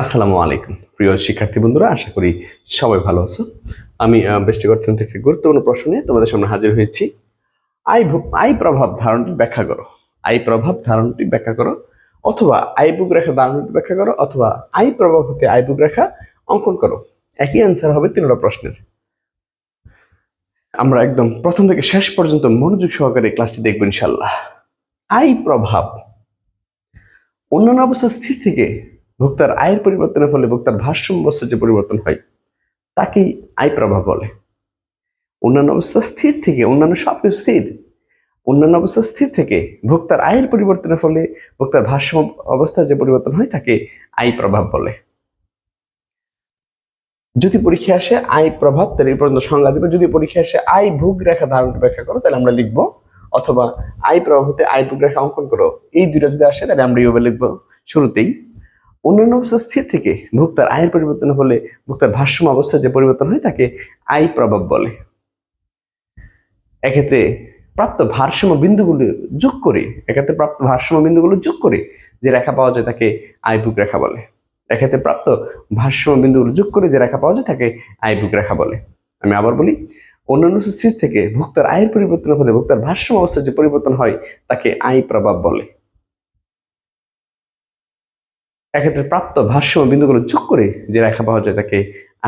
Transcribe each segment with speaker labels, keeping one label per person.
Speaker 1: আসসালামু আলাইকুম প্রিয় শিক্ষার্থী বন্ধুরা, আশা করি সবাই ভালো আছো। আমি ব্যষ্টিক অর্থনীতি থেকে গুরুত্বপূর্ণ প্রশ্ন নিয়ে তোমাদের সামনে হাজির হয়েছি। আই প্রভাব ধারণটি ব্যাখ্যা করো। আই প্রভাব ধারণটি ব্যাখ্যা করো, অথবা আইবুক রেখা ধারণটি ব্যাখ্যা করো, অথবা আই প্রভাব হতে আইবুক রেখা অঙ্কন করো। একই অ্যান্সার হবে তিনটা প্রশ্নের। আমরা একদম প্রথম থেকে শেষ পর্যন্ত মনোযোগ সহকারে ক্লাসটি দেখবো ইনশাল্লাহ। আই প্রভাব অন্যান্য অবস্থা স্থির থেকে ভোক্তার আয়ের পরিবর্তনের ফলে ভোক্তার ভারসাম্য অবস্থার যে পরিবর্তন হয় তাকেই আয় প্রভাব বলে। অন্যান্য অবস্থা স্থির থেকে, অন্যান্য সবকিছু স্থির, অন্যান্য অবস্থা স্থির থেকে ভোক্তার আয়ের পরিবর্তনের ফলে ভোক্তার ভারসাম্য অবস্থার যে পরিবর্তন হয় তাকে আয় প্রভাব বলে। যদি পরীক্ষা আসে আয় প্রভাব, তাহলে এই পর্যন্ত সংজ্ঞা দেবে। যদি পরীক্ষা আসে আয় ভোগ রেখা ধারণ ব্যাখ্যা করো, তাহলে আমরা লিখবো, অথবা আয় প্রভাব হতে আয় ভোগ রেখা অঙ্কন করো। এই দুইটা যদি আসে তাহলে আমরা এইভাবে লিখবো। শুরুতেই অন্যান্য অবস্থা স্থির থেকে ভোক্তার আয়ের পরিবর্তন হলে ভোক্তার ভারসাম্য অবস্থার যে পরিবর্তন হয় তাকে আয় প্রভাব বলে। এক্ষেত্রে প্রাপ্ত ভারসাম্য বিন্দুগুলো যোগ করে, এক্ষেত্রে প্রাপ্ত ভারসাম্য বিন্দুগুলো যোগ করে যে রেখা পাওয়া যায় তাকে আইবুক রেখা বলে। এক্ষেত্রে প্রাপ্ত ভারসাম্য বিন্দুগুলো যোগ করে যে রেখা পাওয়া যায় তাকে আইবুক রেখা বলে। আমি আবার বলি, অন্যান্য স্থির থেকে ভোক্তার আয়ের পরিবর্তন হলে ভোক্তার ভারসাম্য অবস্থার যে পরিবর্তন হয় তাকে আয় প্রভাব বলে। এক্ষেত্রে প্রাপ্ত ভারসাম্য বিন্দুগুলো যোগ করে যে রেখা পাওয়া যায় তাকে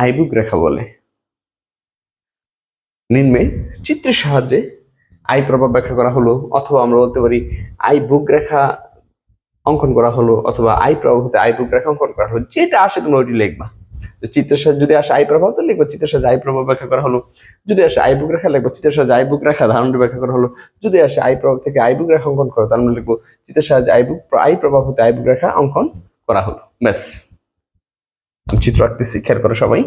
Speaker 1: আইবুক রেখা বলে। নিম্নে চিত্রের সাহায্যে আই প্রভাব ব্যাখ্যা করা হলো, অথবা আমরা বলতে পারি আই বুক রেখা অঙ্কন করা হলো, অথবা আই প্রভাব হতে আই বুক রেখা অঙ্কন করা হলো। যেটা আসে তোমরা ওইটি লিখবা। চিত্রের সাহায্যে যদি আসে আই প্রভাব তো লিখবো চিত্রের সাহায্যে আই প্রভাব ব্যাখ্যা করা হলো। যদি আসে আই বুক রেখা লিখবো চিত্রের সাহায্যে আই বুক রেখা ধারণটি ব্যাখ্যা করা হলো। যদি আসে আই প্রভাব থেকে আই বুক রেখা অঙ্কন করো, তার মানে লিখবো চিত্রের সাহায্যে আই প্রভাব হতে আই বুক রেখা অঙ্কন করা হলো। ব্যাস, চিত্র আঁকতেছি, খেয়াল করো সবাই।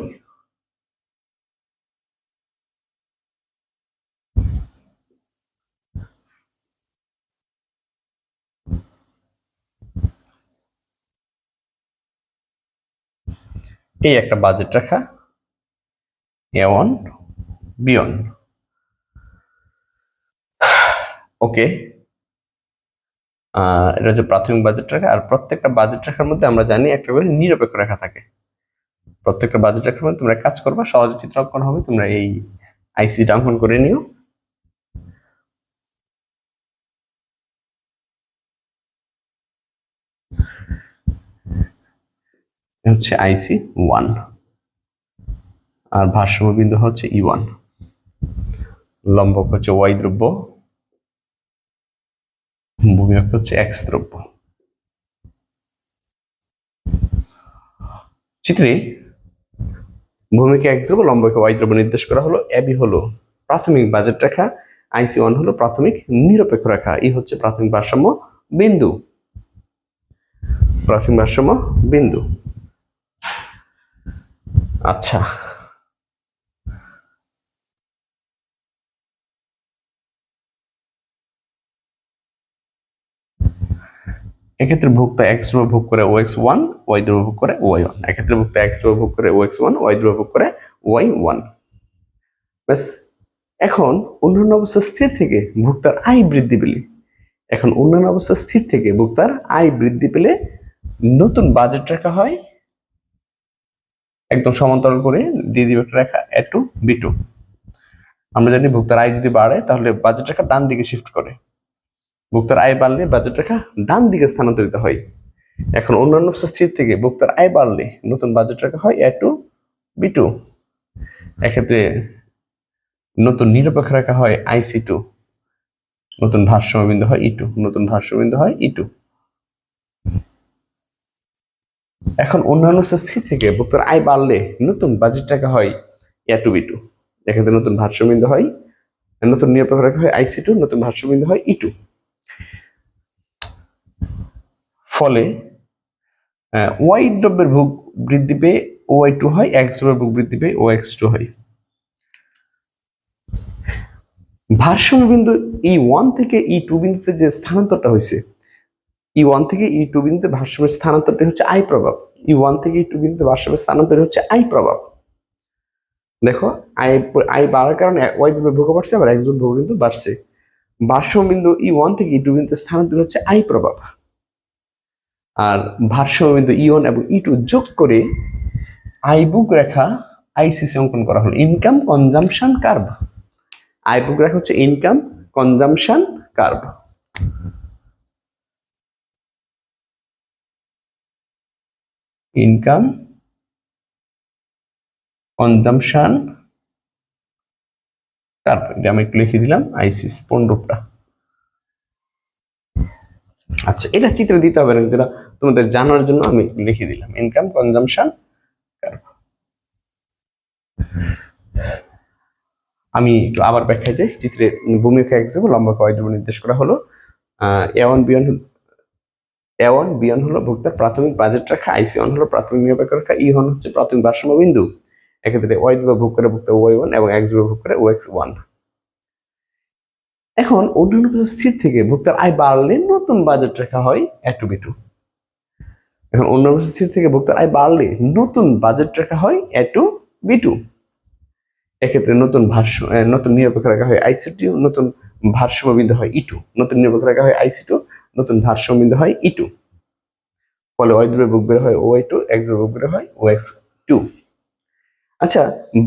Speaker 1: এই একটা বাজেট রেখা A1 B1, ওকে। এটা হচ্ছে প্রাথমিক বাজেট রেখা। আর প্রত্যেকটা বাজেট রেখার মধ্যে আমরা জানি একটা করে নিরপেক্ষ রেখা থাকে। প্রত্যেকটা বাজেট রেখার মধ্যে তোমরা কাজ করবা, সহজে চিত্র অঙ্কন হবে। তোমরা এই আইসিটা অঙ্কন করে নিও। হচ্ছে আইসি 1, আর ভারসাম্য বিন্দু হচ্ছে E1, লম্বক হচ্ছে ওয়াই দ্রব্য, ভূমি অক্ষ হচ্ছে এক্স দ্রব্য। চিত্রে ভূমিকে এক্স দ্রব্য, লম্বকে ওয়াই দ্রব্য নির্দেশ করা হলো। এবি হলো প্রাথমিক বাজেট রেখা, আইসি 1 হলো প্রাথমিক নিরপেক্ষ রেখা, ই হচ্ছে প্রাথমিক ভারসাম্য বিন্দু। প্রাথমিক ভারসাম্য বিন্দু। আচ্ছা, এক্ষেত্রে ভোক্তা এক্স দ্রব্য ভোগ করে OX1, ওয়াই দ্রব্য ভোগ করে OY1। এক্ষেত্রে ভোক্তা এক্স দ্রব্য ভোগ করে OX1, ওয়াই দ্রব্য ভোগ করে OY1। ব্যাস। এখন অন্যান্য অবস্থা স্থির থেকে ভোক্তার আয় বৃদ্ধি পেলে, এখন অন্যান্য অবস্থা স্থির থেকে ভোক্তার আয় বৃদ্ধি পেলে নতুন বাজেট রেখা হয়, একদম সমান্তরাল করে দিয়ে দিবে একটা রেখা A2 B2। আমরা জানি ভোক্তার আয় যদি বাড়ে তাহলে বাজেট রেখা ডান দিকে শিফট করে, ভোক্তার আয় বাড়লে বাজেট রেখা ডান দিকে স্থানান্তরিত হয়। এখন অন্যান্য স্থির থেকে ভোক্তার আয় বাড়লে নতুন বাজেট রেখা হয় A2 B2। এক্ষেত্রে নতুন নিরপেক্ষ রেখা হয় IC2, নতুন ভারসাম্য বিন্দু হয় E2, নতুন ভারসাম্য বিন্দু হয় E2। এখন অন্যান্য স্থির থেকে ভোক্তার আয় বাড়লে নতুন বাজেট রেখা হয় A2 B2। এক্ষেত্রে নতুন ভারসাম্য বিন্দু হয়, নতুন নিরপেক্ষ রেখা হয় IC2, নতুন ভারসাম্য বিন্দু হয় E2। ফলে ওয়াই দ্রব্যের ভোগ বৃদ্ধি পেয়ে OY2 হয়, এক্স দ্রব্যের ভোগ বৃদ্ধি পেয়ে OX2 হয়। ভারসাম্য বিন্দু E1 থেকে E2 বিন্দুতে যে স্থানান্তরটা হয়েছে, E1 থেকে E2 বিন্দুতে ভারসাম্যের স্থানান্তরটি হচ্ছে আই প্রভাব। E1 থেকে E2 বিন্দুতে ভারসাম্যের স্থানান্তর হচ্ছে আই প্রভাব। দেখো, আই বাড়ার কারণে ওয়াই দ্রব্যের ভোগ বাড়ছে, আবার একজন ভোগ কিন্তু বাড়ছে। ভারসাম্য বিন্দু E1 থেকে E2 বিন্দুতে স্থানান্তর হচ্ছে আই প্রভাব। আর ভারসাম্যবিন্দু E1 এবং E2 যোগ করে আইবুক রেখা আইসিসি অঙ্কন করা হলো। Income consumption curve. আইবুক রেখা হচ্ছে income consumption curve. Income consumption curve, এটা আমি একটু লিখে দিলাম আইসিসি পূর্ণরূপটা। আচ্ছা, এটা চিত্রে দিতে হবে না, যেটা তোমাদের জানার জন্য আমি লিখে দিলাম ইনকাম কনজাম্পশন কার্ভ। আমি একটু আবার ব্যাখ্যায় যাই। চিত্রে ভূমিকা একযোগ লম্বা কয় নির্দেশ করা হলো। A1 B1 হলো ভোক্তার প্রাথমিক বাজেট রেখা, IC1 হলো প্রাথমিক নিরপেক্ষ রেখা, E1 হচ্ছে প্রাথমিক ভারসাম্য বিন্দু। এক্ষেত্রে Y দ্বারা ভোগ করে ভোক্তা Y1 এবং X দ্বারা ভোগ করে OX1। এখন অন্যান্য স্থির থেকে ভোক্তার আয় বাড়লে নতুন বাজেট রেখা হয় A2 B2। এখন অন্যান্য স্থির থেকে ভোক্তার আয় বাড়লে নতুন বাজেট রেখা হয় A2 B2। এক্ষেত্রে নতুন নিরপেক্ষ রেখা হয় IC2, নতুন ভারসাম্য বিন্দু হয় E2, নতুন নিরপেক্ষ রেখা হয় IC2, নতুন ভারসাম্য বিন্দু হয় E2। ফলে Y দ্বারা ভোগ বের হয় OY2, X দ্বারা ভোগ বের হয় OX2। আচ্ছা,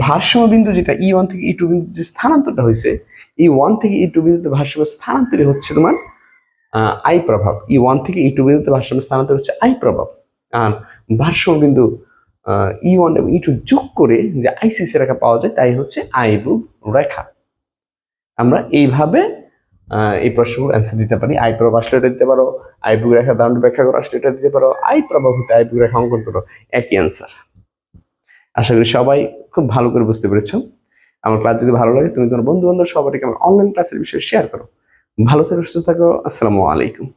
Speaker 1: ভারসাম্য বিন্দু যেটা E1 থেকে E2 বিন্দু যে স্থানান্তরটা হয়েছে, E1 থেকে E2 বিন্দুতে ভারসাম্য স্থানান্তরই হচ্ছে তোমার আই প্রভাব। E1 থেকে E2 বিন্দুতে ভারসাম্য স্থানান্তর হচ্ছে আই প্রভাব। আর ভারসাম্য বিন্দু E1 এবং E2 যোগ করে যে আইসিসি রেখা পাওয়া যায় তাই হচ্ছে আইবুক রেখা। আমরা এইভাবে এই প্রশ্নগুলো অ্যান্সার দিতে পারি। আই প্রভাব আসলে এটা দিতে পারো, আইবুক রেখা দাঁড়ানো ব্যাখ্যা করো আসলে এটা দিতে পারো, আই প্রভাব হতে আইবুক রেখা অঙ্কন করো, একই অ্যান্সার। আশা করি সবাই খুব ভালো করে বুঝতে পেরেছো। আমার ক্লাস যদি ভালো লাগে তুমি তোমার বন্ধু বান্ধব সবাইকে আমার অনলাইন ক্লাসের বিষয়ে শেয়ার করো। ভালো থাকো, সুস্থ থাকো। আসসালামু আলাইকুম।